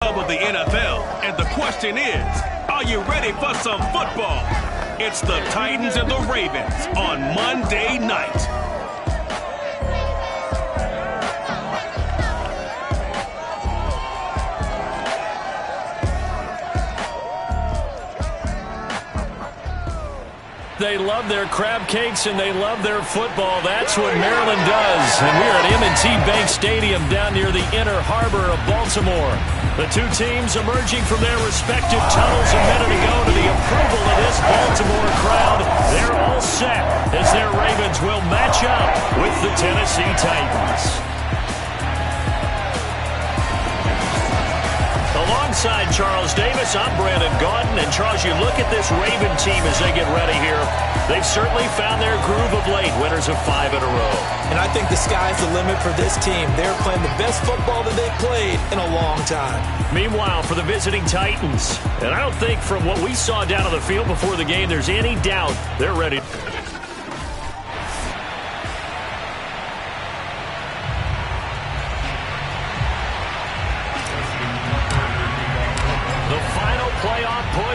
Of the NFL, and the question is, are you ready for some football? It's the Titans and the Ravens on Monday night. They love their crab cakes and they love their football. That's what Maryland does. And we're at M&T Bank Stadium down near the Inner Harbor of Baltimore. The two teams emerging from their respective tunnels a minute ago to the approval of this Baltimore crowd. They're all set as their Ravens will match up with the Tennessee Titans. Alongside Charles Davis, I'm Brandon Gaudin. And Charles, you look at this Raven team as they get ready here. They've certainly found their groove of late, winners of 5 in a row. And I think the sky's the limit for this team. They're playing the best football that they've played in a long time. Meanwhile, for the visiting Titans, and I don't think from what we saw down on the field before the game, there's any doubt they're ready.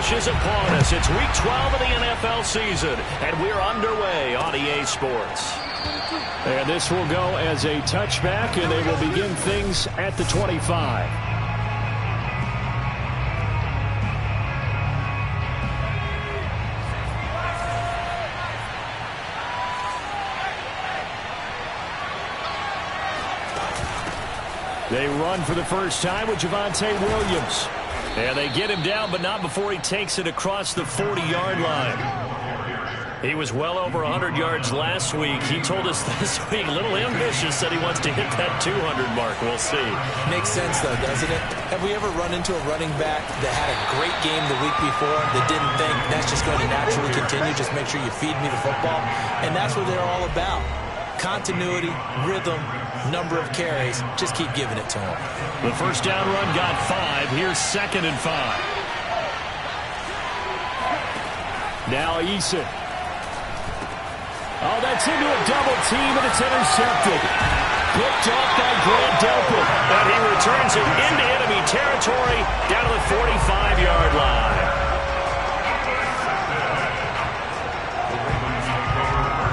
Is upon us. It's week 12 of the NFL season, and we're underway on EA Sports. And this will go as a touchback, and they will begin things at the 25. They run for the first time with Javonte Williams. And they get him down, but not before he takes it across the 40-yard line. He was well over 100 yards last week. He told us this week, a little ambitious, said he wants to hit that 200 mark. We'll see. Makes sense, though, doesn't it? Have we ever run into a running back that had a great game the week before that didn't think that's just going to naturally continue? Just make sure you feed me the football. And that's what they're all about. Continuity, rhythm, number of carries. Just keep giving it to him. The first down run got 5. Here's 2nd and 5. Now Eason. Oh, that's into a double team, and it's intercepted. Picked off by Grant Delpit. And he returns it into enemy territory down to the 45-yard line.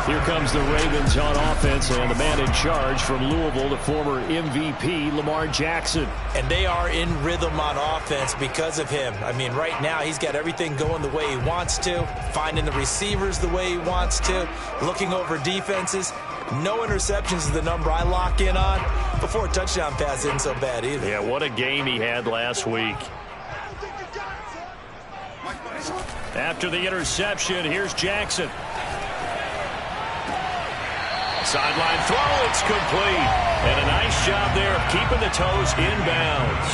Here comes the Ravens on offense, and the man in charge from Louisville, the former MVP, Lamar Jackson. And they are in rhythm on offense because of him. I mean, right now he's got everything going the way he wants to, finding the receivers the way he wants to, looking over defenses. No interceptions is the number I lock in on. Before a touchdown pass isn't so bad either. Yeah, what a game he had last week. After the interception, here's Jackson. Sideline throw, it's complete. And a nice job there of keeping the toes inbounds.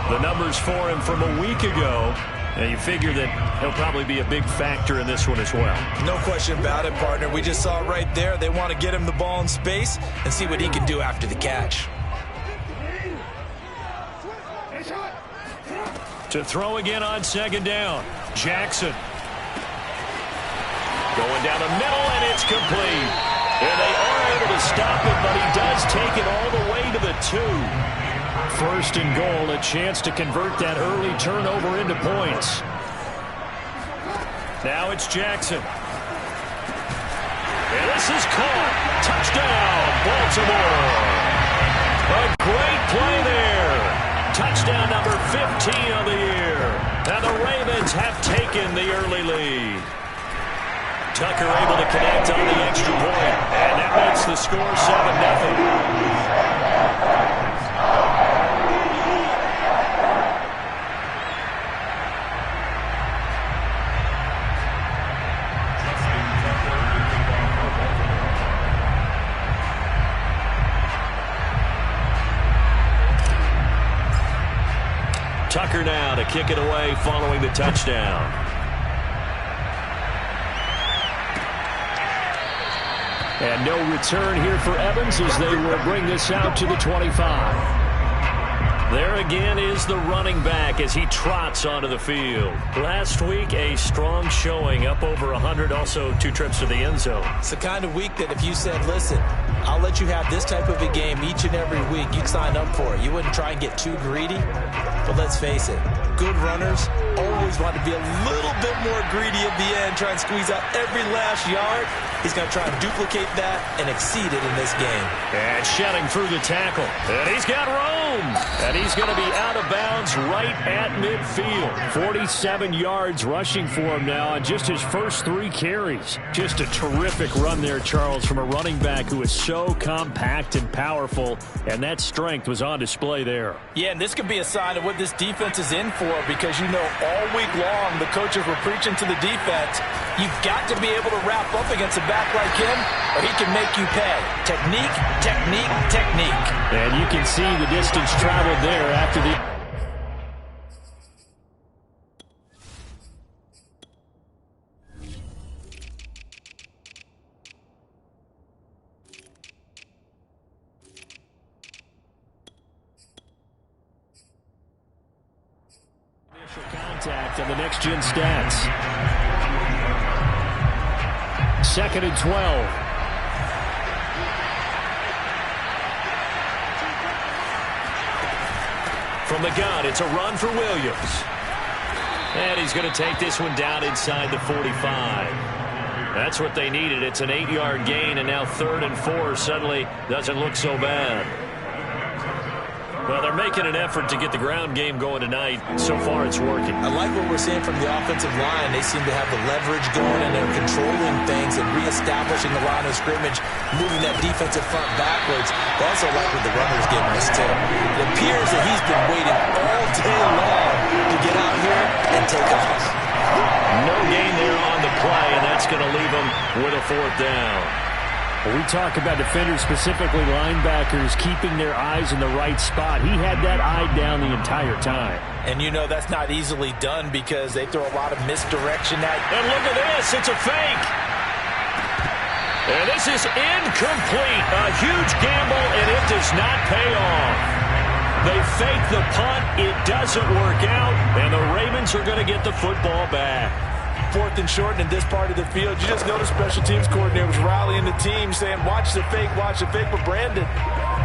The numbers for him from a week ago, and you figure that he'll probably be a big factor in this one as well. No question about it, partner. We just saw it right there. They want to get him the ball in space and see what he can do after the catch. To throw again on 2nd down, Jackson. Going down the middle, and it's complete. And they are able to stop it, but he does take it all the way to the 2. 1st and goal, a chance to convert that early turnover into points. Now it's Jackson. And this is caught. Touchdown, Baltimore. A great play there. Touchdown number 15 of the year. And the Ravens have taken the early lead. Tucker able to connect on the extra point, and that makes the score 7-0. Tucker now to kick it away following the touchdown. And no return here for Evans as they will bring this out to the 25. There again is the running back as he trots onto the field. Last week, a strong showing, up over 100, also 2 trips to the end zone. It's the kind of week that if you said, listen, I'll let you have this type of a game each and every week, you'd sign up for it. You wouldn't try and get too greedy. But let's face it, good runners always want to be a little bit more greedy at the end, try and squeeze out every last yard. He's going to try and duplicate that and exceed it in this game. And shedding through the tackle. And he's got room. And he's going to be out of bounds right at midfield. 47 yards rushing for him now on just his first 3 carries. Just a terrific run there, Charles, from a running back who is so compact and powerful. And that strength was on display there. Yeah, and this could be a sign of what this defense is in for, because you know all week long the coaches were preaching to the defense, you've got to be able to wrap up against a back like him or he can make you pay. Technique, technique, technique. And you can see the distance traveled there after the... contact on the next-gen stats. 2nd and 12. From the gun, it's a run for Williams. And he's going to take this one down inside the 45. That's what they needed. It's an 8-yard gain, and now 3rd and 4 suddenly doesn't look so bad. Well, they're making an effort to get the ground game going tonight. So far, it's working. I like what we're seeing from the offensive line. They seem to have the leverage going, and they're controlling things and reestablishing the line of scrimmage, moving that defensive front backwards. They also like what the runner's giving us, too. It appears that he's been waiting all day long to get out here and take off. No gain there on the play, and that's going to leave him with a 4th down. We talk about defenders, specifically linebackers, keeping their eyes in the right spot. He had that eye down the entire time. And you know that's not easily done because they throw a lot of misdirection at you. And look at this. It's a fake. And this is incomplete. A huge gamble, and it does not pay off. They fake the punt. It doesn't work out, and the Ravens are going to get the football back. 4th and short in this part of the field. You just notice special teams coordinators rallying the team saying, watch the fake, but Brandon,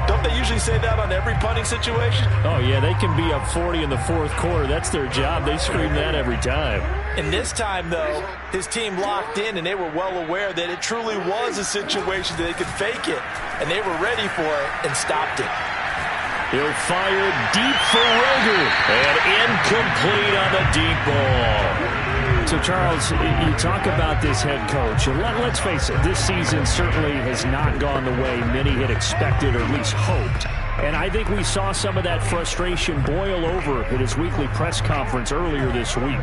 don't they usually say that on every punting situation? Oh, yeah, they can be up 40 in the 4th quarter. That's their job. They scream that every time. And this time, though, his team locked in, and they were well aware that it truly was a situation that they could fake it, and they were ready for it and stopped it. He'll fire deep for Roger, and incomplete on the deep ball. So, Charles, you talk about this head coach, and let's face it, this season certainly has not gone the way many had expected or at least hoped. And I think we saw some of that frustration boil over at his weekly press conference earlier this week.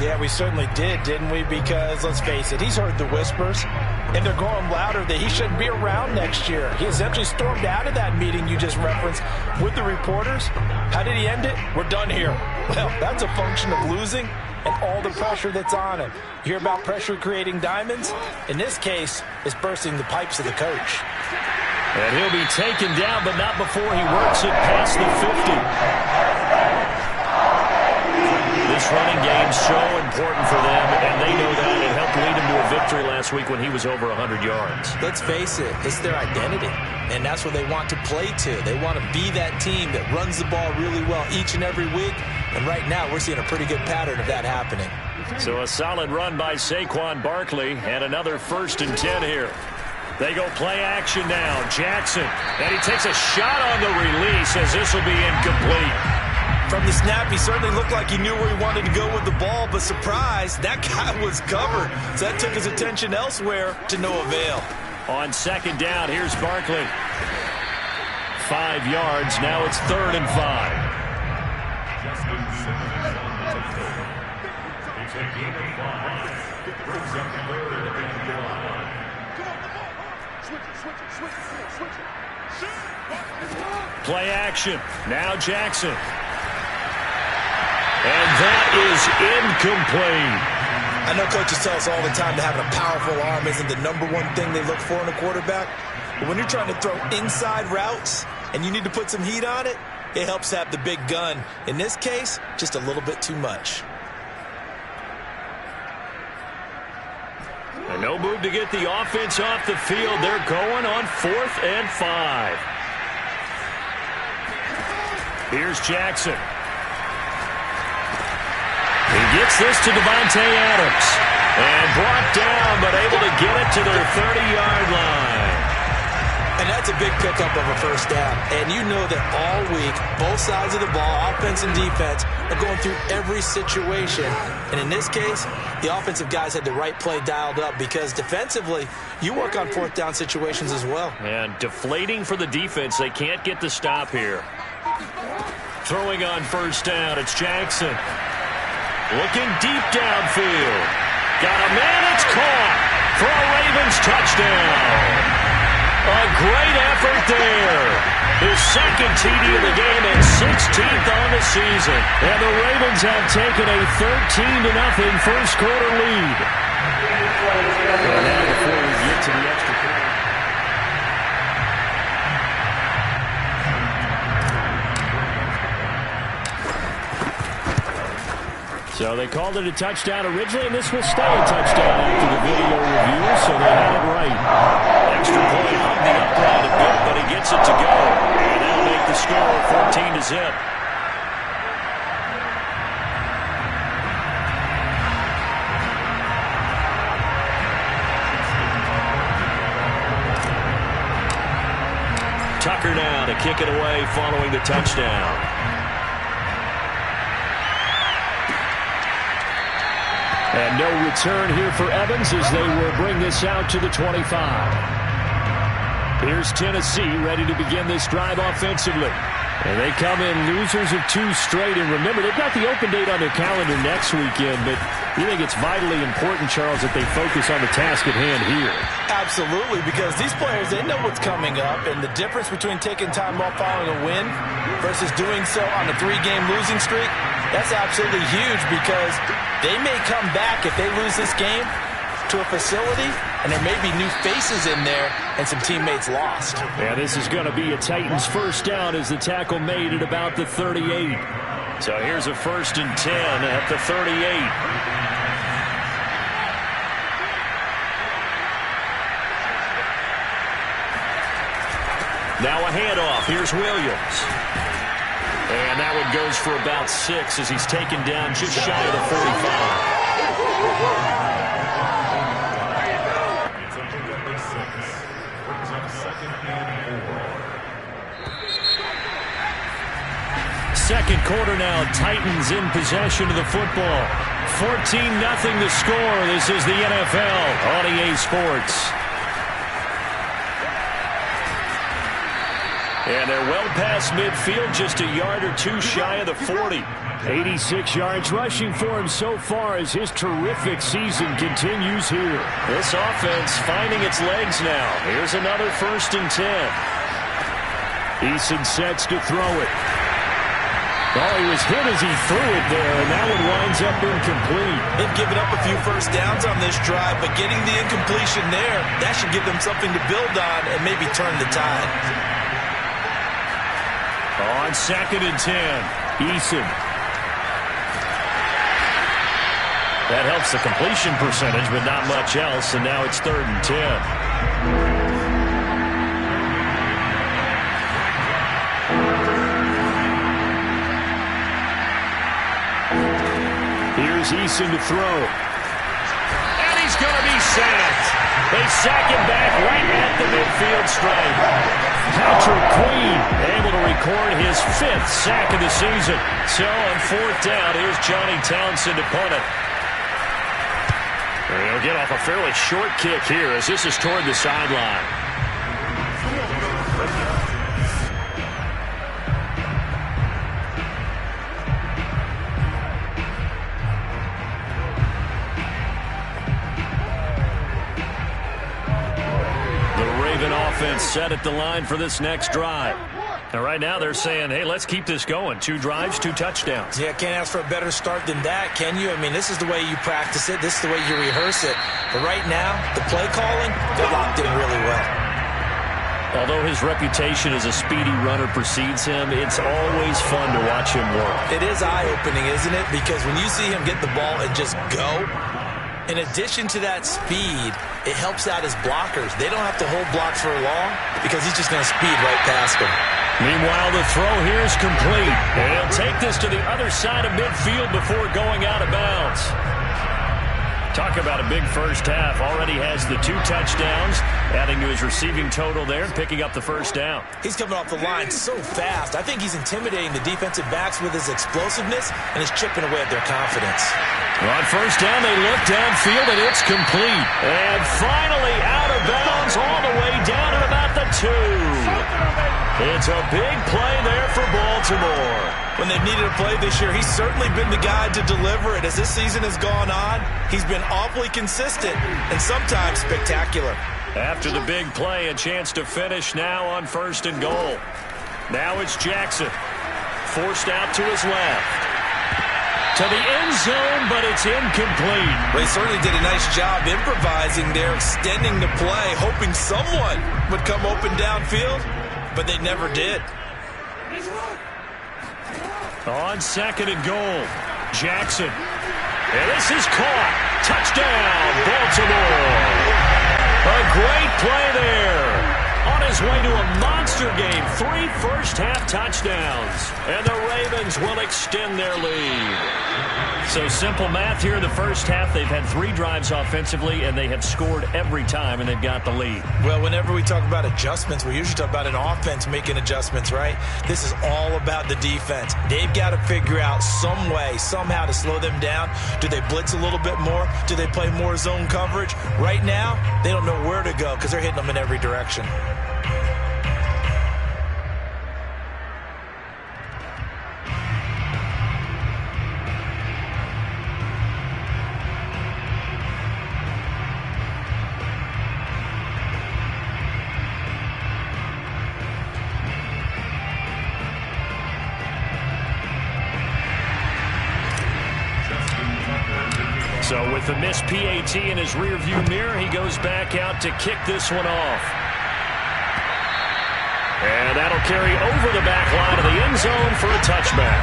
Yeah, we certainly did, didn't we? Because, let's face it, he's heard the whispers, and they're growing louder that he shouldn't be around next year. He essentially stormed out of that meeting you just referenced with the reporters. How did he end it? We're done here. Well, that's a function of losing and all the pressure that's on him. You hear about pressure creating diamonds? In this case, it's bursting the pipes of the coach. And he'll be taken down, but not before he works it past the 50. This running game's so important for them, and they know that. It helped lead him to a victory last week when he was over 100 yards. Let's face it, it's their identity, and that's what they want to play to. They want to be that team that runs the ball really well each and every week, and right now we're seeing a pretty good pattern of that happening. So a solid run by Saquon Barkley, and another 1st and 10 here. They go play action now. Jackson, and he takes a shot on the release as this will be incomplete. From the snap, he certainly looked like he knew where he wanted to go with the ball, but surprise, that guy was covered. So that took his attention elsewhere to no avail. On 2nd down, here's Barkley. 5 yards, now it's 3rd and 5. Play action. Now Jackson. And that is incomplete. I know coaches tell us all the time that having a powerful arm isn't the #1 thing they look for in a quarterback. But when you're trying to throw inside routes and you need to put some heat on it, it helps have the big gun. In this case, just a little bit too much. And no move to get the offense off the field. They're going on 4th and 5. Here's Jackson. He gets this to Davante Adams. And brought down, but able to get it to their 30-yard line. And that's a big pickup of a first down. And you know that all week, both sides of the ball, offense and defense, are going through every situation. And in this case, the offensive guys had the right play dialed up because defensively, you work on 4th down situations as well. And deflating for the defense. They can't get the stop here. Throwing on first down, it's Jackson. Looking deep downfield. Got a man, it's caught for a Ravens touchdown. A great effort there. His second TD of the game and 16th on the season. And the Ravens have taken a 13-0 first quarter lead. And now before we get to the extra point. So they called it a touchdown originally, and this will stay a touchdown after the video review, so they had it right. Extra point on the upright a bit, but he gets it to go. And that'll make the score 14-0. Tucker now to kick it away following the touchdown. And no return here for Evans as they will bring this out to the 25. Here's Tennessee ready to begin this drive offensively. And they come in losers of 2 straight. And remember, they've got the open date on their calendar next weekend. But you think it's vitally important, Charles, that they focus on the task at hand here? Absolutely, because these players, they know what's coming up. And the difference between taking time off following a win versus doing so on a 3-game losing streak, that's absolutely huge because they may come back if they lose this game to a facility, and there may be new faces in there and some teammates lost. Yeah, this is going to be a Titans first down as the tackle made at about the 38. So here's a 1st and 10 at the 38. Now a handoff. Here's Williams. And that one goes for about 6 as he's taken down just shy of the 45. Second quarter now, Titans in possession of the football. 14-0 the score. This is the NFL on EA Sports. And they're well past midfield, just a yard or 2 shy of the 40. 86 yards rushing for him so far as his terrific season continues here. This offense finding its legs now. Here's another 1st and 10. Eason sets to throw it. Oh, he was hit as he threw it there, and that one winds up incomplete. They've given up a few first downs on this drive, but getting the incompletion there, that should give them something to build on and maybe turn the tide. On 2nd and 10, Eason. That helps the completion percentage, but not much else, and now it's 3rd and 10. Here's Eason to throw. And he's going to be sacked. They sack him back right at the midfield stripe. Patrick Queen able to record his 5th sack of the season. So on 4th down, here's Johnny Townsend to punt it. And he'll get off a fairly short kick here as this is toward the sideline. Offense set at the line for this next drive. And right now they're saying, hey, let's keep this going. 2 drives, 2 touchdowns. Yeah, can't ask for a better start than that, can you? I mean, this is the way you practice it. This is the way you rehearse it. But right now, the play calling, they're locked in really well. Although his reputation as a speedy runner precedes him, it's always fun to watch him work. It is eye-opening, isn't it? Because when you see him get the ball and just go, in addition to that speed, it helps out his blockers. They don't have to hold blocks for long because he's just going to speed right past them. Meanwhile, the throw here is complete. And he'll take this to the other side of midfield before going out of bounds. Talk about a big first half. Already has the 2 touchdowns, adding to his receiving total there and picking up the first down. He's coming off the line so fast. I think he's intimidating the defensive backs with his explosiveness, and he's chipping away at their confidence. On first down, they look downfield, and it's complete. And finally out of bounds all the way down at about the 2. It's a big play there for Baltimore. When they've needed a play this year, he's certainly been the guy to deliver it. As this season has gone on, he's been awfully consistent and sometimes spectacular. After the big play, a chance to finish now on 1st and goal. Now it's Jackson. Forced out to his left. To the end zone, but it's incomplete. They certainly did a nice job improvising there, extending the play, hoping someone would come open downfield, but they never did. On 2nd and goal, Jackson. And this is caught. Touchdown, Baltimore. A great play there. On his way to a monster game, 3 first-half touchdowns. And the Ravens will extend their lead. So simple math here in the first half. They've had 3 drives offensively, and they have scored every time, and they've got the lead. Well, whenever we talk about adjustments, we usually talk about an offense making adjustments, right? This is all about the defense. They've got to figure out some way, somehow to slow them down. Do they blitz a little bit more? Do they play more zone coverage? Right now, they don't know where to go because they're hitting them in every direction. So with the missed PAT in his rearview mirror, he goes back out to kick this one off. And that'll carry over the back line of the end zone for a touchback.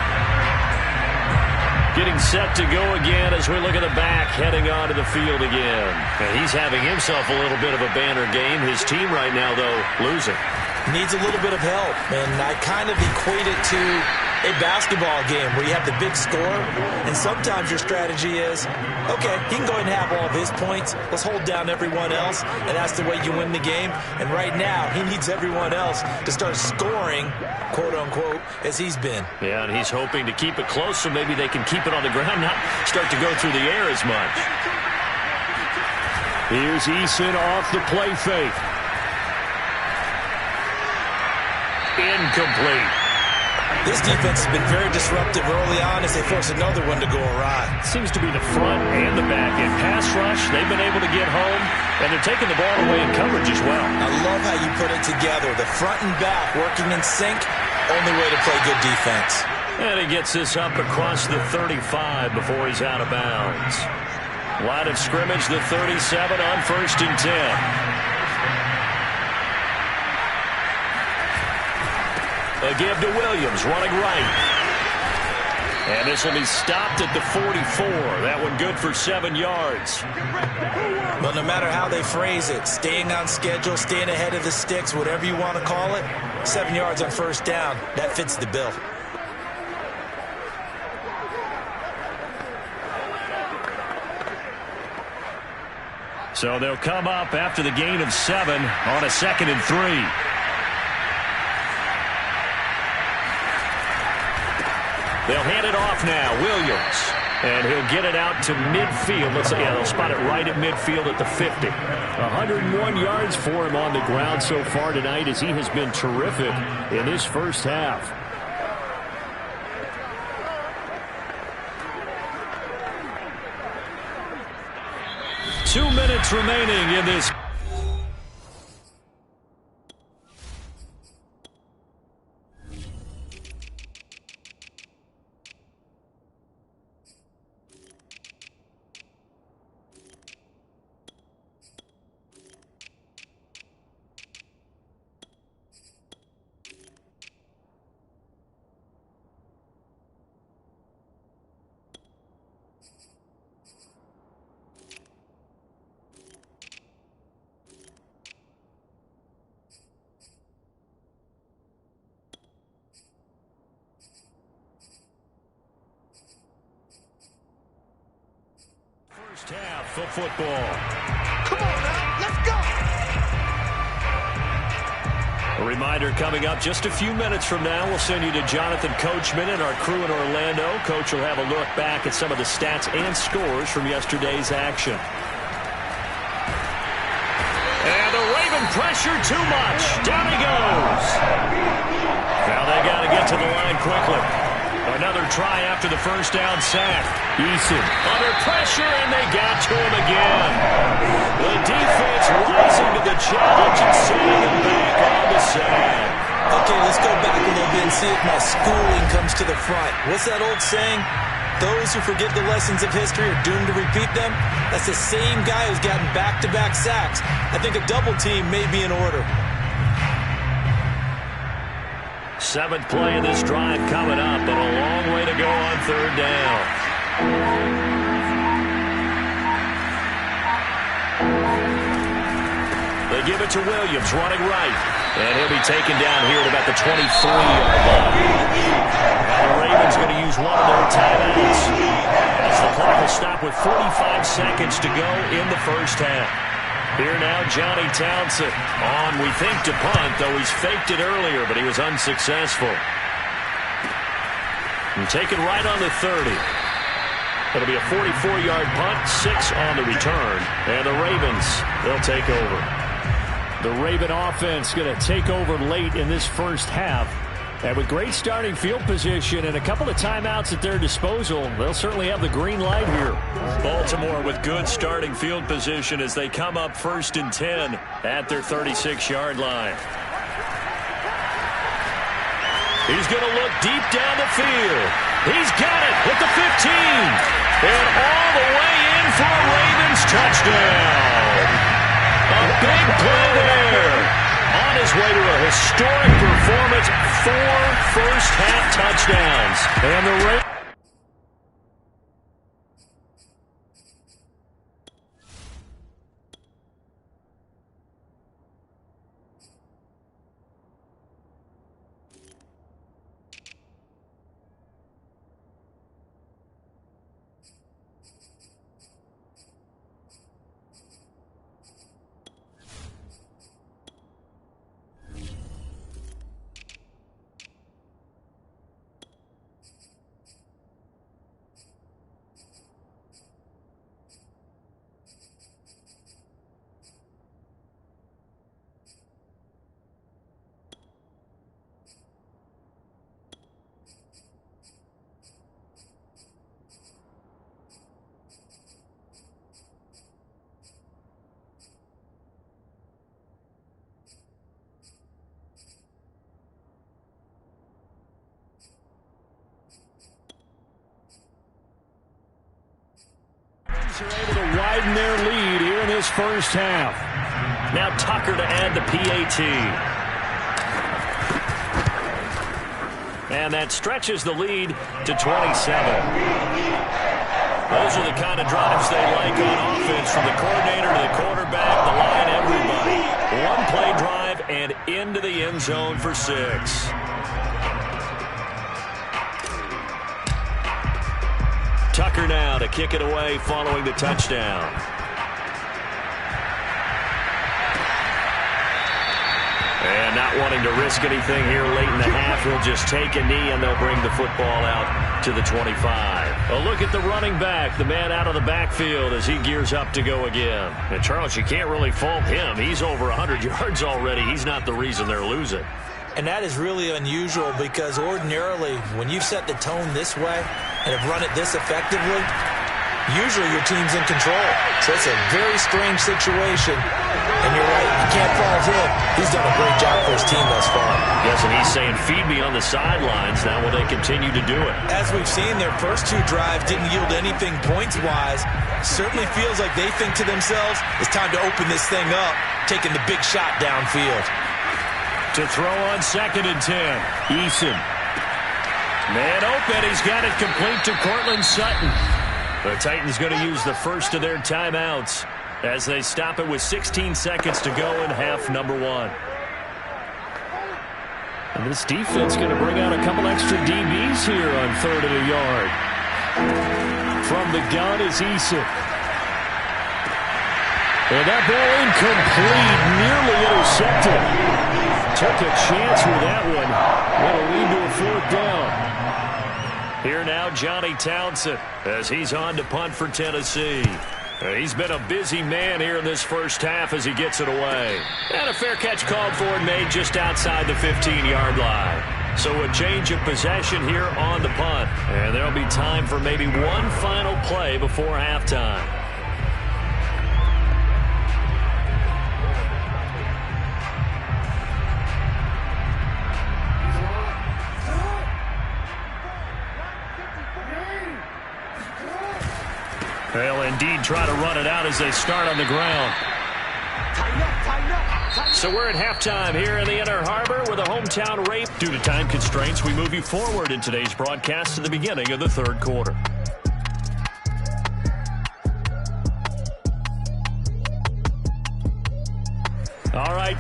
Getting set to go again as we look at the back heading onto the field again. And he's having himself a little bit of a banner game. His team right now, though, losing. Needs a little bit of help, and I kind of equate it to a basketball game where you have the big score, and sometimes your strategy is, okay, he can go ahead and have all of his points. Let's hold down everyone else, and that's the way you win the game. And right now, he needs everyone else to start scoring, quote-unquote, as he's been. Yeah, and he's hoping to keep it close so maybe they can keep it on the ground, not start to go through the air as much. Here's Eason off the play fake. Incomplete. This defense has been very disruptive early on as they force another one to go awry. Seems to be the front and the back. In pass rush, they've been able to get home, and they're taking the ball away in coverage as well. I love how you put it together. The front and back working in sync, only way to play good defense. And he gets this up across the 35 before he's out of bounds. Line of scrimmage, the 37 on 1st and 10. A give to Williams, running right. And this will be stopped at the 44. That one good for 7 yards. But no matter how they phrase it, staying on schedule, staying ahead of the sticks, whatever you want to call it, 7 yards on 1st down, that fits the bill. So they'll come up after the gain of 7 on a 2nd and 3. They'll hand it off now, Williams. And he'll get it out to midfield. They'll spot it right at midfield at the 50. 101 yards for him on the ground so far tonight as he has been terrific in this first half. Two minutes remaining in this. First half of football. Come on now, let's go! A reminder coming up just a few minutes from now. We'll send you to Jonathan Coachman and our crew in Orlando. Coach will have a look back at some of the stats and scores from yesterday's action. And the Raven pressure too much. Down he goes. Now they got to get to the line quickly. Another try after the first down sack. Eason under pressure, and they got to him again. The defense rising to the challenge and sending him back on the sand. Okay, let's go back a little bit and see if my schooling comes to the front. What's that old saying? Those who forget the lessons of history are doomed to repeat them. That's the same guy who's gotten back-to-back sacks. I think a double team may be in order. Seventh play of this drive coming up, but a long way to go on third down. They give it to Williams, running right. And he'll be taken down here at about the 23-yard line. Now the Ravens going to use one of their timeouts, as the clock will stop with 45 seconds to go in the first half. Here now, Johnny Townsend on, we think, to punt, though he's faked it earlier, but he was unsuccessful. And taken right on the 30. It'll be a 44-yard punt, 6 on the return, and the Ravens, they'll take over. The Raven offense going to take over late in this first half. And with great starting field position and a couple of timeouts at their disposal, they'll certainly have the green light here. Baltimore with good starting field position as they come up 1st and 10 at their 36-yard line. He's going to look deep down the field. He's got it at the 15. And all the way in for a Ravens touchdown. A big play there. On his way to a historic performance, 4 first-half touchdowns. And the Ravens. Are able to widen their lead here in this first half. Now Tucker to add the PAT. And that stretches the lead to 27. Those are the kind of drives they like on offense, from the coordinator to the quarterback, the line, everybody. One play drive and into the end zone for 6. Tucker now to kick it away following the touchdown. And not wanting to risk anything here late in the half, he'll just take a knee and they'll bring the football out to the 25. A look at the running back, the man out of the backfield as he gears up to go again. And Charles, you can't really fault him. He's over 100 yards already. He's not the reason they're losing. And that is really unusual, because ordinarily when you've set the tone this way and have run it this effectively, usually your team's in control. So it's a very strange situation. And you're right, you can't fault him. He's done a great job for his team thus far. Yes, and he's saying, feed me on the sidelines. Now will they continue to do it? As we've seen, their first 2 drives didn't yield anything points-wise. Certainly feels like they think to themselves, it's time to open this thing up, taking the big shot downfield. To throw on 2nd and 10. Eason. Man open. He's got it complete to Courtland Sutton. The Titans going to use the first of their timeouts as they stop it with 16 seconds to go in half number 1. And this defense going to bring out a couple extra DBs here on 3rd and a yard. From the gun is Eason. And that ball incomplete, nearly intercepted. Took a chance with that one. That'll lead to a 4th down. Here now, Johnny Townsend, as he's on to punt for Tennessee. He's been a busy man here in this first half as he gets it away. And a fair catch called for and made just outside the 15-yard line. So a change of possession here on the punt. And there'll be time for maybe one final play before halftime. They'll indeed try to run it out as they start on the ground. So we're at halftime here in the Inner Harbor with a hometown race. Due to time constraints, we move you forward in today's broadcast to the beginning of the 3rd quarter. All right,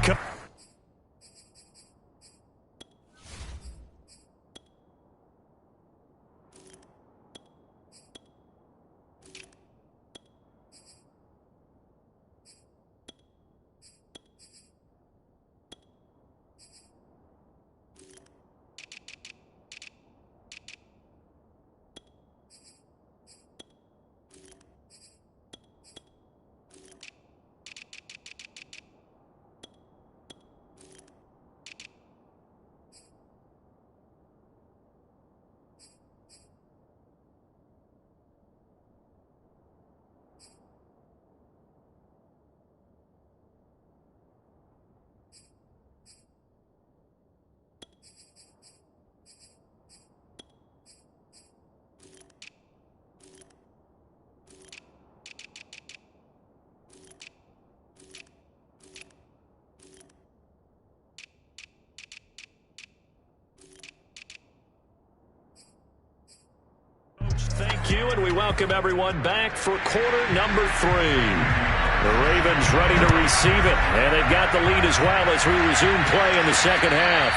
thank you, and we welcome everyone back for quarter number 3. The Ravens ready to receive it, and they've got the lead as well as we resume play in the second half.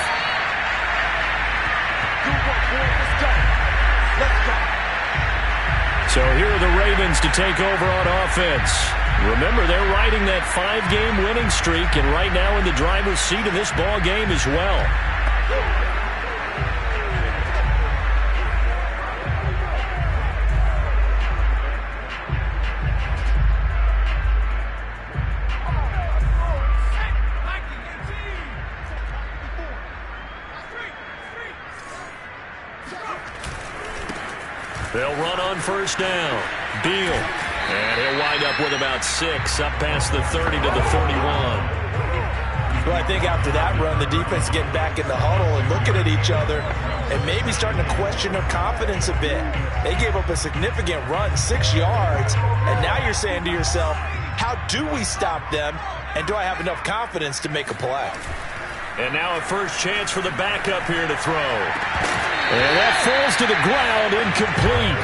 So here are the Ravens to take over on offense. Remember, they're riding that 5-game winning streak, and right now in the driver's seat of this ball game as well. They'll run on first down. Beal. And he'll wind up with about 6 up past the 30 to the 31. Well, I think after that run, the defense getting back in the huddle and looking at each other and maybe starting to question their confidence a bit. They gave up a significant run, 6 yards, and now you're saying to yourself, how do we stop them, and do I have enough confidence to make a play? And now a first chance for the backup here to throw. And that falls to the ground, incomplete.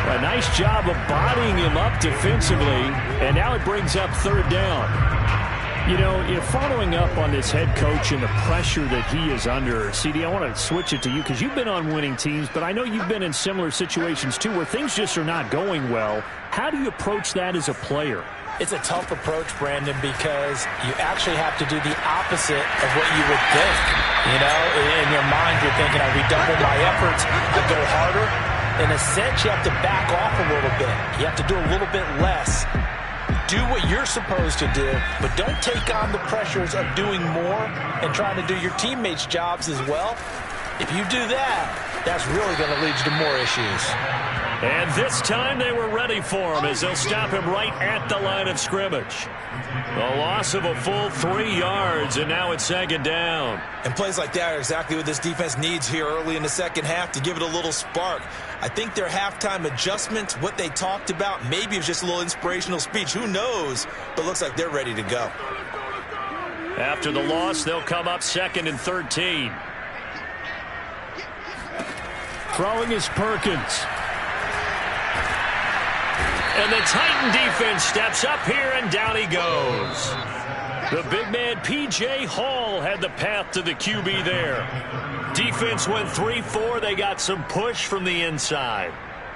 A nice job of bodying him up defensively, and now it brings up 3rd down. You know, you're following up on this head coach and the pressure that he is under. CD, I want to switch it to you because you've been on winning teams, but I know you've been in similar situations too where things just are not going well. How do you approach that as a player? It's a tough approach, Brandon, because you actually have to do the opposite of what you would think. You know, in your mind, you're thinking, I redouble my efforts, I go harder. In a sense, you have to back off a little bit. You have to do a little bit less. Do what you're supposed to do, but don't take on the pressures of doing more and trying to do your teammates' jobs as well. If you do that, that's really going to lead you to more issues. And this time they were ready for him as they'll stop him right at the line of scrimmage. A loss of a full 3 yards, and now it's 2nd down. And plays like that are exactly what this defense needs here early in the second half to give it a little spark. I think their halftime adjustments, what they talked about, maybe it was just a little inspirational speech. Who knows? But looks like they're ready to go. After the loss, they'll come up 2nd and 13. Throwing is Perkins. And the Titan defense steps up here, and down he goes. The big man, P.J. Hall, had the path to the QB there. Defense went 3-4. They got some push from the inside.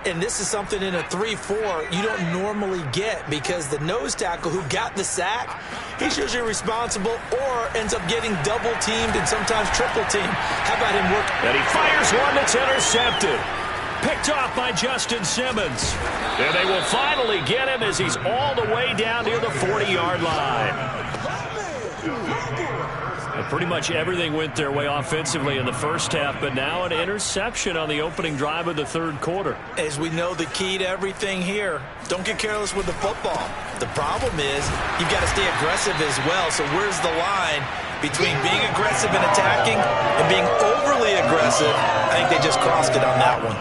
And this is something in a 3-4 you don't normally get because the nose tackle who got the sack, he's usually responsible or ends up getting double-teamed and sometimes triple-teamed. How about him work? And he fires one that's intercepted. Picked off by Justin Simmons. And they will finally get him as he's all the way down near the 40-yard line. And pretty much everything went their way offensively in the first half, but now an interception on the opening drive of the third quarter. As we know, the key to everything here, don't get careless with the football. The problem is you've got to stay aggressive as well. So where's the line between being aggressive and attacking and being overly aggressive? I think they just crossed it on that one.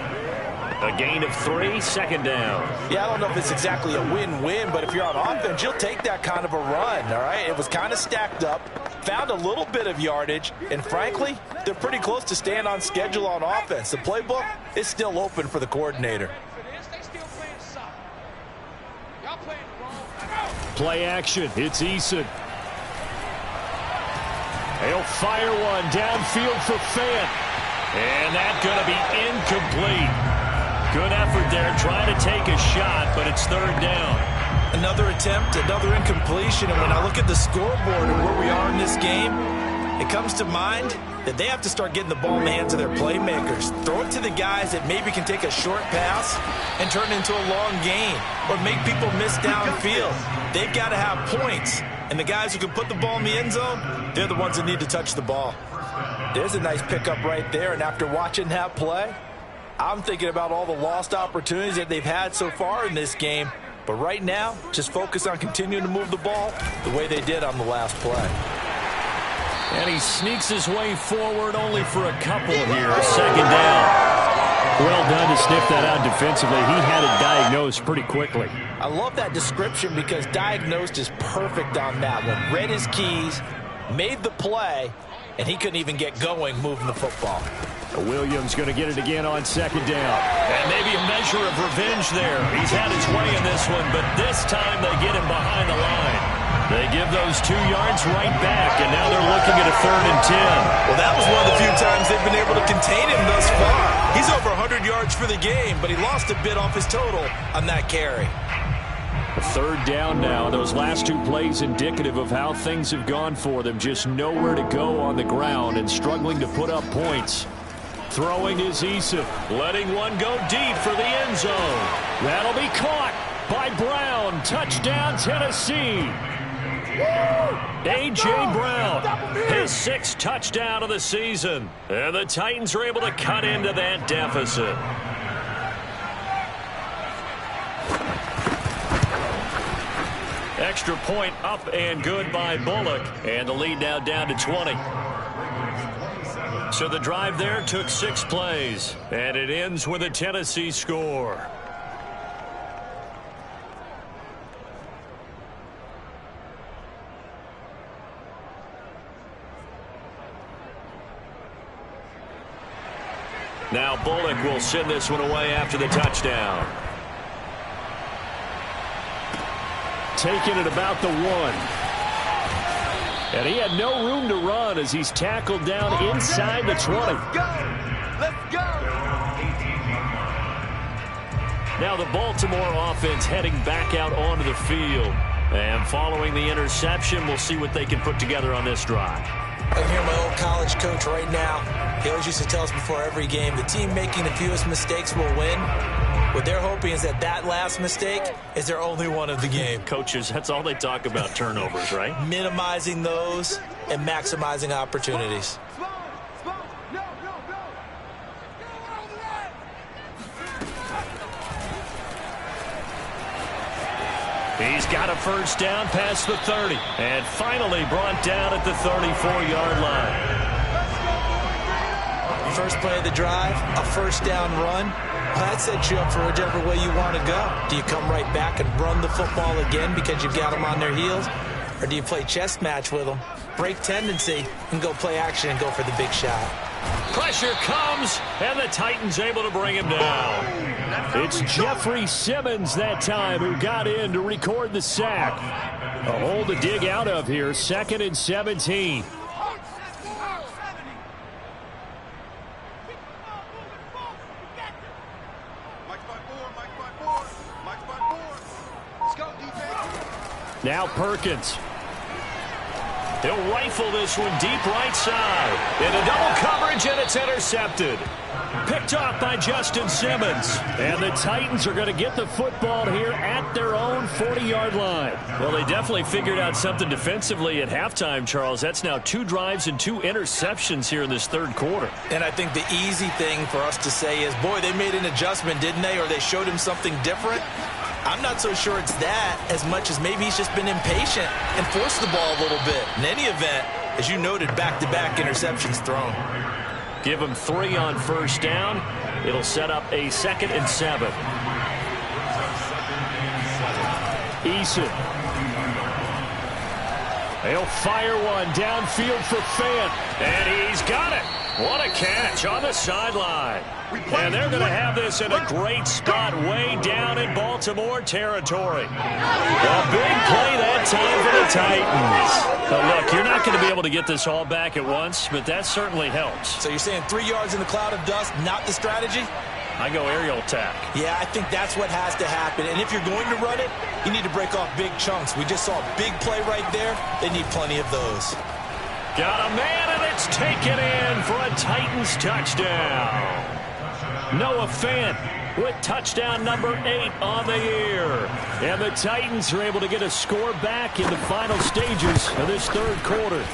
A gain of 3, second down. Yeah, I don't know if it's exactly a win-win, but if you're on offense, you'll take that kind of a run, all right? It was kind of stacked up, found a little bit of yardage, and frankly, they're pretty close to staying on schedule on offense. The playbook is still open for the coordinator. Play action. It's Eason. He'll fire one downfield for Fant. And that's going to be incomplete. Good effort there, trying to take a shot, but it's third down. Another attempt, another incompletion, and when I look at the scoreboard and where we are in this game, it comes to mind that they have to start getting the ball in the hands of their playmakers. Throw it to the guys that maybe can take a short pass and turn it into a long gain or make people miss downfield. They've got to have points, and the guys who can put the ball in the end zone, they're the ones that need to touch the ball. There's a nice pickup right there, and after watching that play, I'm thinking about all the lost opportunities that they've had so far in this game. But right now, just focus on continuing to move the ball the way they did on the last play. And he sneaks his way forward only for a couple here. Second down. Well done to sniff that out defensively. He had it diagnosed pretty quickly. I love that description because diagnosed is perfect on that one. Read his keys, made the play, and he couldn't even get going moving the football. Williams going to get it again on second down. And maybe a measure of revenge there. He's had his way in this one, but this time they get him behind the line. They give those 2 yards right back, and now they're looking at a 3rd and 10. Well, that was one of the few times they've been able to contain him thus far. He's over 100 yards for the game, but he lost a bit off his total on that carry. A 3rd down now. Those last 2 plays indicative of how things have gone for them. Just nowhere to go on the ground and struggling to put up points. Throwing is Eason, letting one go deep for the end zone. That'll be caught by Brown. Touchdown, Tennessee. A.J. Brown, his 6th touchdown of the season. And the Titans are able to cut into that deficit. Extra point up and good by Bullock. And the lead now down to 20. So the drive there took 6 plays, and it ends with a Tennessee score. Now Bullock will send this one away after the touchdown. Taking it about the 1. And he had no room to run as he's tackled down inside the 20. Let's go! Now the Baltimore offense heading back out onto the field. And following the interception, we'll see what they can put together on this drive. I can hear my old college coach right now. He always used to tell us before every game, the team making the fewest mistakes will win. What they're hoping is that that last mistake is their only one of the game. Coaches, that's all they talk about, turnovers, right? Minimizing those and maximizing opportunities. He's got a 1st down past the 30. And finally brought down at the 34-yard line. First play of the drive, a 1st down run. Well, that sets you up for whichever way you want to go. Do you come right back and run the football again because you've got them on their heels? Or do you play chess match with them, break tendency, and go play action and go for the big shot? Pressure comes, and the Titans able to bring him down. It's Jeffrey Simmons that time who got in to record the sack. A hole to dig out of here, 2nd and 17. Let's go, defense. Now Perkins. He'll rifle this one deep right side. Into double coverage, and it's intercepted. Picked off by Justin Simmons. And the Titans are going to get the football here at their own 40-yard line. Well, they definitely figured out something defensively at halftime, Charles. That's now 2 drives and 2 interceptions here in this third quarter. And I think the easy thing for us to say is, boy, they made an adjustment, didn't they? Or they showed him something different. I'm not so sure it's that as much as maybe he's just been impatient and forced the ball a little bit. In any event, as you noted, back-to-back interceptions thrown. Give him 3 on first down. It'll set up a 2nd and 7. Eason. He'll fire one downfield for Fant. And he's got it. What a catch on the sideline. And they're going to have this in a great spot way down in Baltimore territory. A big play that time for the Titans. But look, you're not going to be able to get this all back at once, but that certainly helps. So you're saying 3 yards in the cloud of dust, not the strategy? I go aerial attack. Yeah, I think that's what has to happen. And if you're going to run it, you need to break off big chunks. We just saw a big play right there. They need plenty of those. Got a man, and it's taken in for a Titans touchdown. Noah Fant with touchdown number 8 on the year. And the Titans are able to get a score back in the final stages of this third quarter.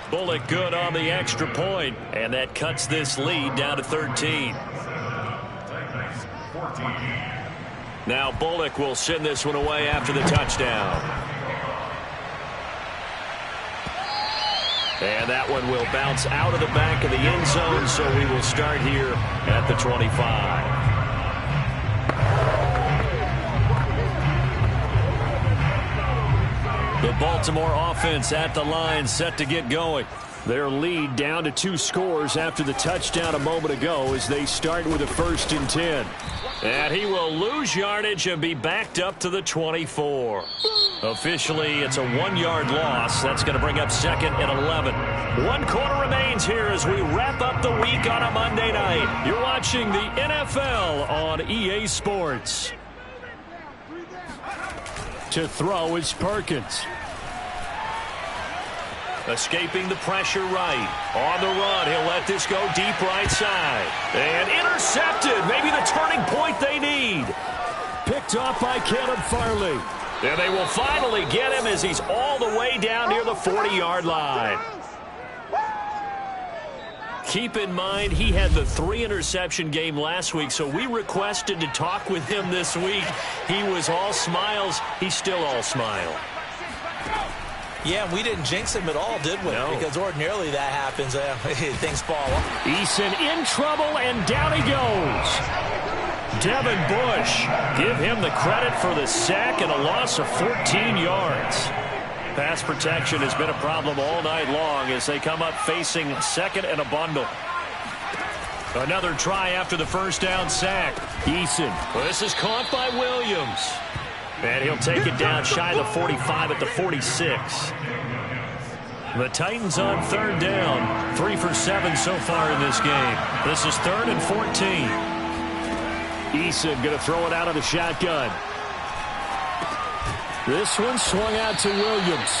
Bullock good on the extra point, and that cuts this lead down to 13. Now Bullock will send this one away after the touchdown. And that one will bounce out of the back of the end zone, so we will start here at the 25. The Baltimore offense at the line, set to get going. Their lead down to 2 scores after the touchdown a moment ago as they start with a 1st and 10. And he will lose yardage and be backed up to the 24. Officially, it's a 1-yard loss. That's going to bring up 2nd and 11. 1 quarter remains here as we wrap up the week on a Monday night. You're watching the NFL on EA Sports. To throw is Perkins. Escaping the pressure right. On the run, he'll let this go deep right side. And intercepted. Maybe the turning point they need. Picked off by Caleb Farley. And they will finally get him as he's all the way down near the 40-yard line. Keep in mind, he had the 3-interception game last week, so we requested to talk with him this week. He was all smiles. He's still all smile. Yeah, we didn't jinx him at all, did we? No. Because ordinarily that happens. Things fall off. Eason in trouble, and down he goes. Devin Bush, give him the credit for the sack and a loss of 14 yards. Pass protection has been a problem all night long as they come up facing 2nd and a bundle. Another try after the first down sack. Eason. Well, this is caught by Williams. And he'll take it down shy of the 45 at the 46. The Titans on 3rd down. 3 for 7 so far in this game. This is 3rd and 14. Eason going to throw it out of the shotgun. This one swung out to Williams.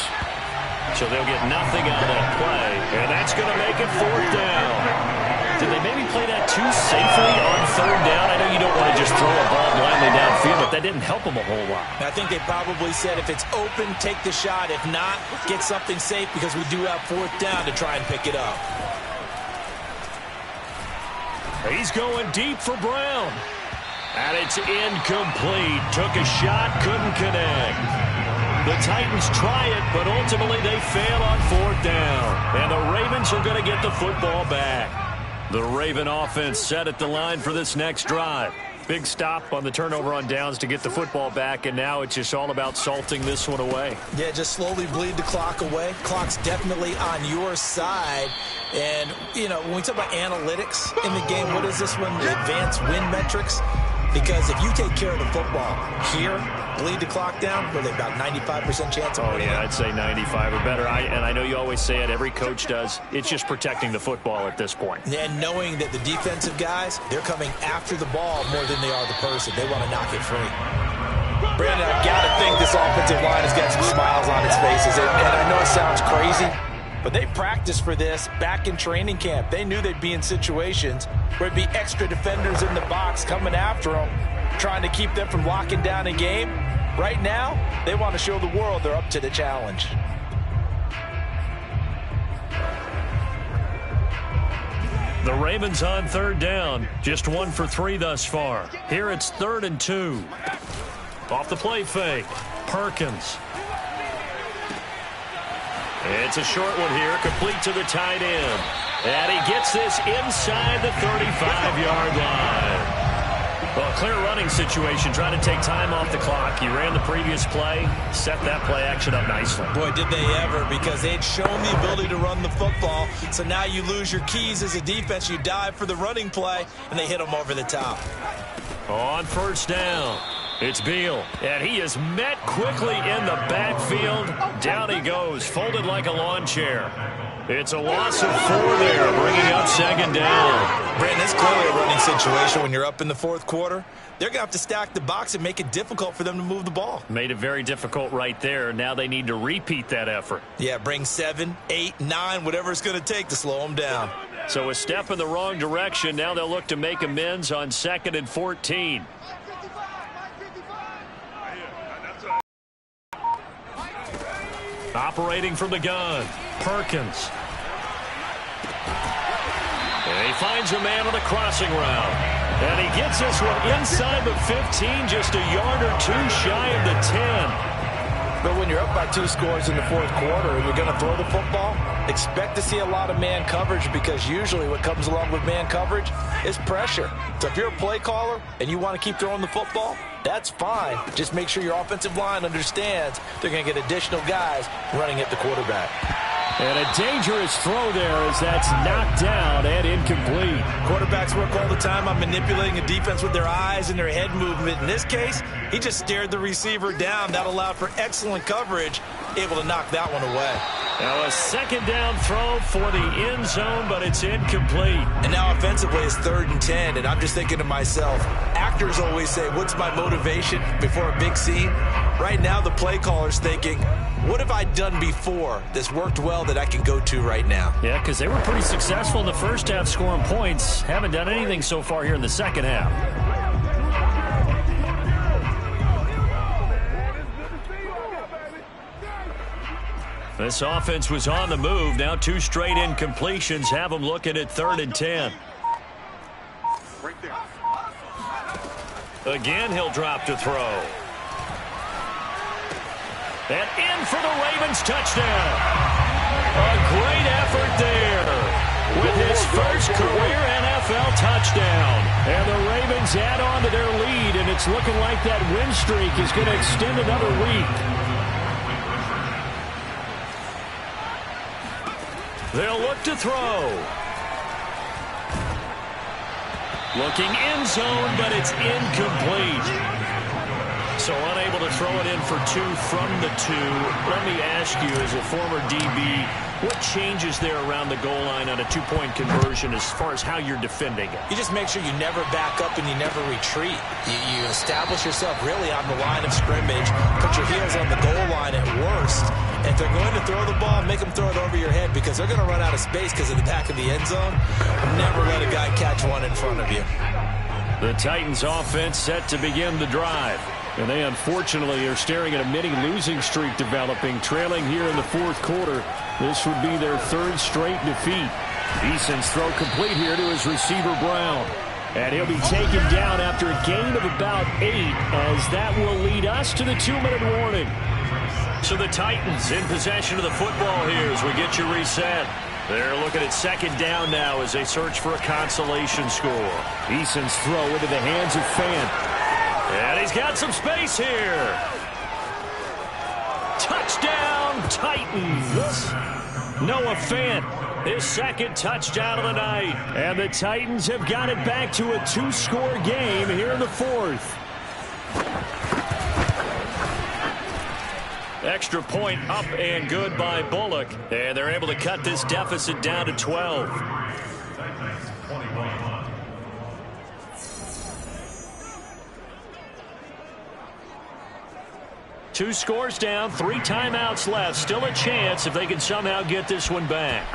So they'll get nothing on that play. And that's going to make it 4th down. Did they maybe play that too safely on 3rd down? I know you don't want to just throw a ball blindly downfield, but that didn't help them a whole lot. I think they probably said if it's open, take the shot. If not, get something safe because we do have 4th down to try and pick it up. He's going deep for Brown. And it's incomplete. Took a shot, couldn't connect. The Titans try it, but ultimately they fail on 4th down. And the Ravens are going to get the football back. The Raven offense set at the line for this next drive. Big stop on the turnover on downs to get the football back, and now it's just all about salting this one away. Yeah, just slowly bleed the clock away. Clock's definitely on your side. And, you know, when we talk about analytics in the game, what is this one? The advanced win metrics. Because if you take care of the football here, bleed the clock down? Were they about 95% chance of winning? Yeah, I'd say 95 or better. And I know you always say it, every coach does. It's just protecting the football at this point. And knowing that the defensive guys, they're coming after the ball more than they are the person. They want to knock it free. Brandon, I've got to think this offensive line has got some smiles on its faces. And I know it sounds crazy, but they practiced for this back in training camp. They knew they'd be in situations where it'd be extra defenders in the box coming after them, trying to keep them from locking down a game. Right now, they want to show the world they're up to the challenge. The Ravens on third down. Just 1 for 3 thus far. Here it's 3rd and 2. Off the play fake. Perkins. It's a short one here, complete to the tight end. And he gets this inside the 35-yard line. Well, a clear running situation, trying to take time off the clock. He ran the previous play, set that play action up nicely. Boy, did they ever, because they'd shown the ability to run the football. So now you lose your keys as a defense. You dive for the running play, and they hit them over the top. On first down, it's Beal, and he is met quickly in the backfield. Down he goes, folded like a lawn chair. It's a loss of 4 there, bringing up 2nd down. Brandon, it's clearly a running situation when you're up in the 4th quarter. They're going to have to stack the box and make it difficult for them to move the ball. Made it very difficult right there. Now they need to repeat that effort. Yeah, bring 7, 8, 9, whatever it's going to take to slow them down. So a step in the wrong direction. Now they'll look to make amends on 2nd and 14. Operating from the gun, Perkins. And he finds a man on a crossing route. And he gets this one inside the 15, just a yard or 2 shy of the 10. But when you're up by 2 scores in the 4th quarter and you're going to throw the football, expect to see a lot of man coverage, because usually what comes along with man coverage is pressure. So if you're a play caller and you want to keep throwing the football, that's fine. Just make sure your offensive line understands they're going to get additional guys running at the quarterback. And a dangerous throw there as that's knocked down and incomplete. Quarterbacks work all the time on manipulating a defense with their eyes and their head movement. In this case, he just stared the receiver down. That allowed for excellent coverage, able to knock that one away. Now a 2nd down throw for the end zone, but it's incomplete. And now offensively it's 3rd and 10, and I'm just thinking to myself, actors always say, what's my motivation before a big scene? Right now the play caller's thinking, what have I done before that's worked well that I can go to right now? Yeah, because they were pretty successful in the first half scoring points. Haven't done anything so far here in the second half. This offense was on the move. Now 2 straight incompletions have them looking at 3rd and 10. Again, he'll drop to throw. And in for the Ravens touchdown. A great effort there with his first career NFL touchdown. And the Ravens add on to their lead, and it's looking like that win streak is going to extend another week. They'll look to throw. Looking end zone, but it's incomplete. So unable to throw it in for 2 from the 2. Let me ask you, as a former DB, what changes there around the goal line on a 2-point conversion as far as how you're defending it? You just make sure you never back up and you never retreat. You establish yourself really on the line of scrimmage, put your heels on the goal line at worst. And if they're going to throw the ball, make them throw it over your head, because they're going to run out of space because of the back of the end zone. Never let a guy catch one in front of you. The Titans offense set to begin the drive. And they unfortunately are staring at a mini losing streak developing, trailing here in the 4th quarter. This would be their 3rd straight defeat. Eason's throw complete here to his receiver Brown. And he'll be taken down after a gain of about 8, as that will lead us to the 2-minute warning. So the Titans in possession of the football here as we get you reset. They're looking at 2nd down now as they search for a consolation score. Eason's throw into the hands of Fant. And he's got some space here. Touchdown, Titans. Noah Fant, his 2nd touchdown of the night. And the Titans have got it back to a 2-score game here in the 4th. Extra point up and good by Bullock. And they're able to cut this deficit down to 12. Two scores down, 3 timeouts left. Still a chance if they can somehow get this one back.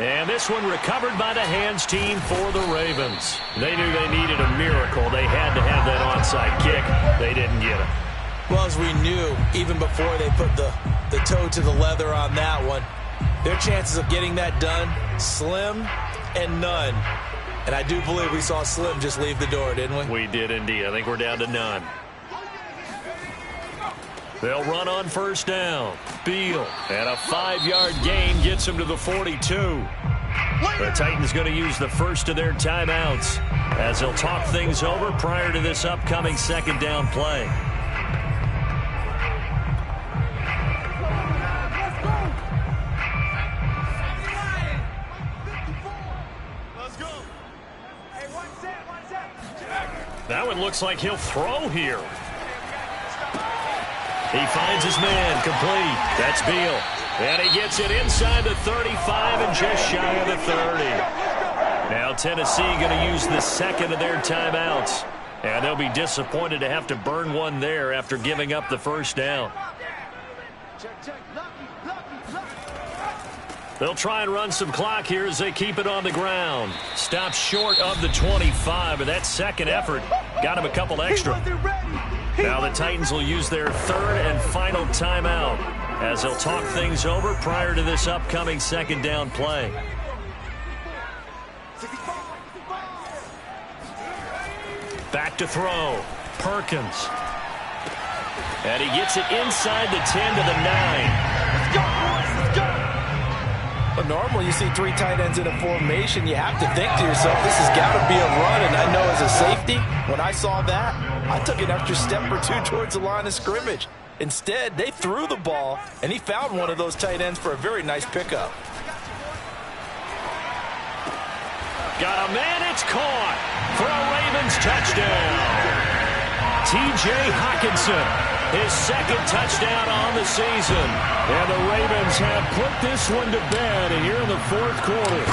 And this one recovered by the hands team for the Ravens. They knew they needed a miracle. They had to have that onside kick. They didn't get it. Well, as we knew, even before they put the toe to the leather on that one, their chances of getting that done, slim and none. And I do believe we saw Slim just leave the door, didn't we? We did indeed. I think we're down to none. They'll run on first down. Beal, and a 5-yard gain gets him to the 42. The Titans going to use the first of their timeouts as they'll talk things over prior to this upcoming second down play. That one looks like he'll throw here. He finds his man, complete. That's Beal. And he gets it inside the 35 and just shy of the 30. Now Tennessee going to use the second of their timeouts. And they'll be disappointed to have to burn one there after giving up the first down. They'll try and run some clock here as they keep it on the ground. Stops short of the 25, but that second effort got him a couple extra. Now the Titans will use their third and final timeout as they'll talk things over prior to this upcoming second down play. Back to throw. Perkins. And he gets it inside the 10 to the 9. But normally you see 3 tight ends in a formation, you have to think to yourself, this has got to be a run. And I know as a safety, when I saw that, I took an extra step or 2 towards the line of scrimmage. Instead, they threw the ball, and he found one of those tight ends for a very nice pickup. Got a man, it's caught for a Ravens touchdown. T.J. Hockenson, his second touchdown on the season. And the Ravens have put this one to bed here in the fourth quarter.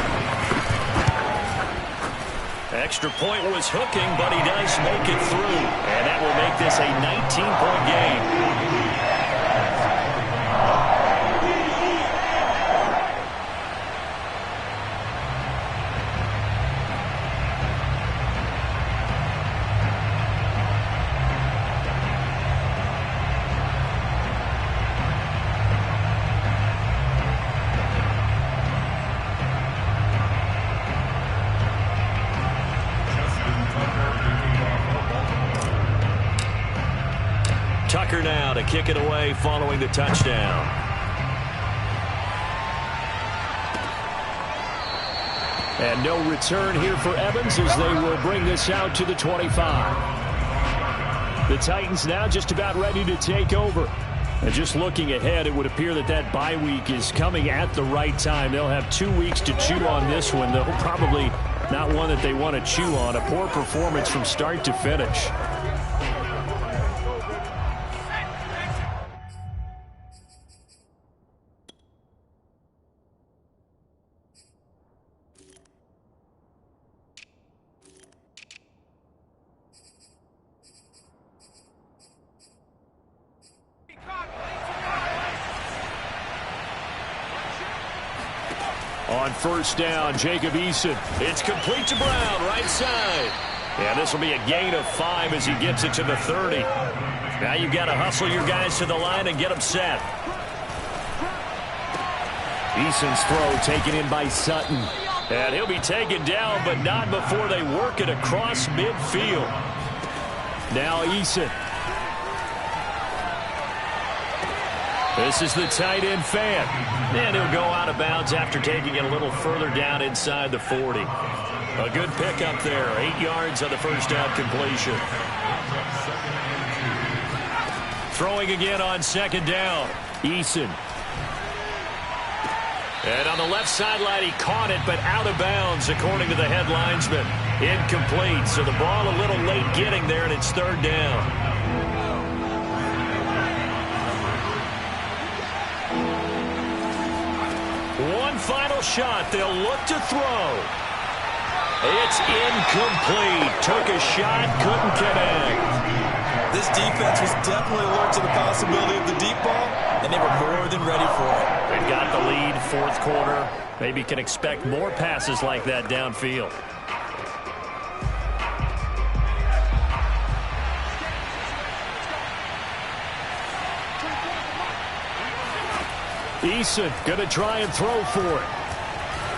Extra point was hooking, but he does make it through. And that will make this a 19-point game. Tucker now to kick it away following the touchdown. And no return here for Evans as they will bring this out to the 25. The Titans now just about ready to take over. And just looking ahead, it would appear that that bye week is coming at the right time. They'll have 2 weeks to chew on this one, though probably not one that they want to chew on. A poor performance from start to finish. On first down, Jacob Eason. It's complete to Brown, right side. Yeah, this will be a gain of 5 as he gets it to the 30. Now you've got to hustle your guys to the line and get them set. Eason's throw taken in by Sutton. And he'll be taken down, but not before they work it across midfield. Now Eason. This is the tight end fan. And he'll go out of bounds after taking it a little further down inside the 40. A good pickup there. 8 yards on the first down completion. Throwing again on second down. Eason. And on the left sideline, he caught it, but out of bounds, according to the head linesman. Incomplete. So the ball a little late getting there, and it's third down. one final shot. They'll look to throw. It's incomplete. Took a shot, couldn't connect. This defense was definitely alert to the possibility of the deep ball, and they were more than ready for it. They've got the lead, fourth quarter. Maybe can expect more passes like that downfield. Eason going to try and throw for it.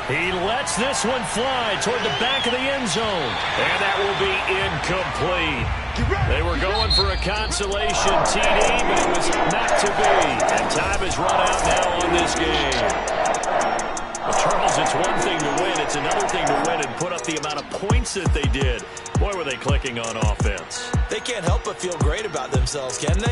He lets this one fly toward the back of the end zone. And that will be incomplete. They were going for a consolation TD, but it was not to be. And time has run out now on this game. Well, Charles, it's one thing to win. It's another thing to win and put up the amount of points that they did. Boy, were they clicking on offense. They can't help but feel great about themselves, can they?